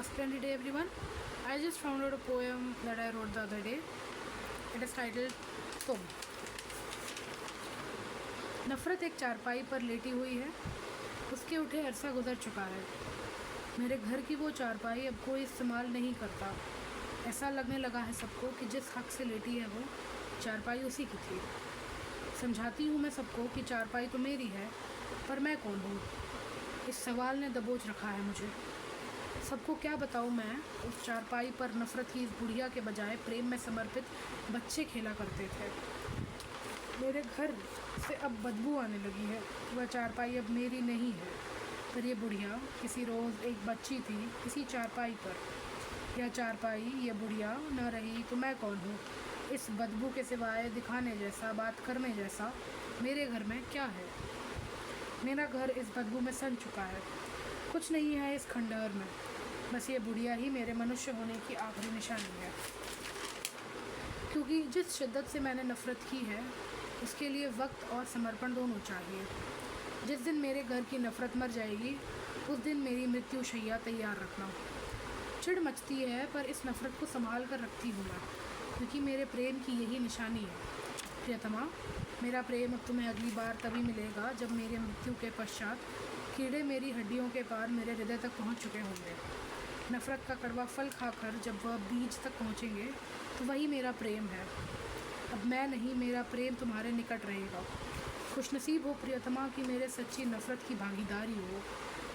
A splendid day, everyone. I just found out a poem that I wrote the other day. It is titled तुम। नफ़रत एक चारपाई पर लेटी हुई है, उसके उठे अरसा गुजर चुका है। मेरे घर की वो चारपाई अब कोई इस्तेमाल नहीं करता। ऐसा लगने लगा है सबको कि जिस हक से लेटी है वो चारपाई उसी की थी। समझाती हूँ मैं सबको कि चारपाई तो मेरी है, पर मैं कौन हूँ? इस सवाल ने दबोच रखा है मुझे। सबको क्या बताऊँ मैं, उस चारपाई पर नफ़रत की इस बुढ़िया के बजाय प्रेम में समर्पित बच्चे खेला करते थे। मेरे घर से अब बदबू आने लगी है। वह चारपाई अब मेरी नहीं है, पर ये बुढ़िया किसी रोज़ एक बच्ची थी इसी चारपाई पर। यह चारपाई, यह बुढ़िया न रही तो मैं कौन हूँ? इस बदबू के सिवाय दिखाने जैसा, बात करने जैसा मेरे घर में क्या है? मेरा घर इस बदबू में सन चुका है। कुछ नहीं है इस खंडहर में, बस ये बुढ़िया ही मेरे मनुष्य होने की आखिरी निशानी है। क्योंकि जिस शिद्दत से मैंने नफ़रत की है, उसके लिए वक्त और समर्पण दोनों चाहिए। जिस दिन मेरे घर की नफ़रत मर जाएगी, उस दिन मेरी मृत्यु शैया तैयार रखना। चिढ़ मचती है, पर इस नफ़रत को संभाल कर रखती हूँ मैं, क्योंकि मेरे प्रेम की यही निशानी है। प्रियतमा, मेरा प्रेम अब तुम्हें अगली बार तभी मिलेगा जब मेरे मृत्यु के पश्चात कीड़े मेरी हड्डियों के पार मेरे हृदय तक पहुँच चुके होंगे। नफ़रत का कड़वा फल खाकर जब वह बीज तक पहुँचेंगे, तो वही मेरा प्रेम है। अब मैं नहीं, मेरा प्रेम तुम्हारे निकट रहेगा। खुशनसीब हो प्रियतमा कि मेरे सच्ची नफ़रत की भागीदारी हो।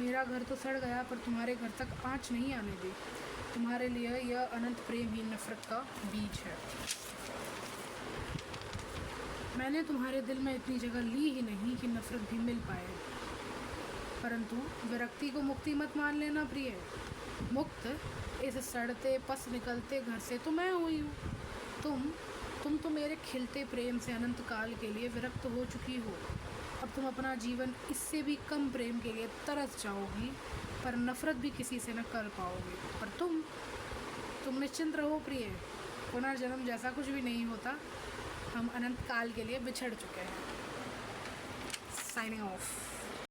मेरा घर तो सड़ गया, पर तुम्हारे घर तक आँच नहीं आने दी। तुम्हारे लिए यह अनंत प्रेम ही नफ़रत का बीज है। मैंने तुम्हारे दिल में इतनी जगह ली ही नहीं कि नफ़रत भी मिल पाए। परंतु विरक्ति को मुक्ति मत मान लेना प्रिय। मुक्त इस सड़ते पस निकलते घर से तो मैं हुई हूँ। तुम तो मेरे खिलते प्रेम से अनंत काल के लिए विरक्त हो चुकी हो। अब तुम अपना जीवन इससे भी कम प्रेम के लिए तरस जाओगी, पर नफ़रत भी किसी से न कर पाओगी। पर तुम निश्चिंत रहो प्रिय, पुनर्जन्म जैसा कुछ भी नहीं होता। हम अनंत काल के लिए बिछड़ चुके हैं। Signing off.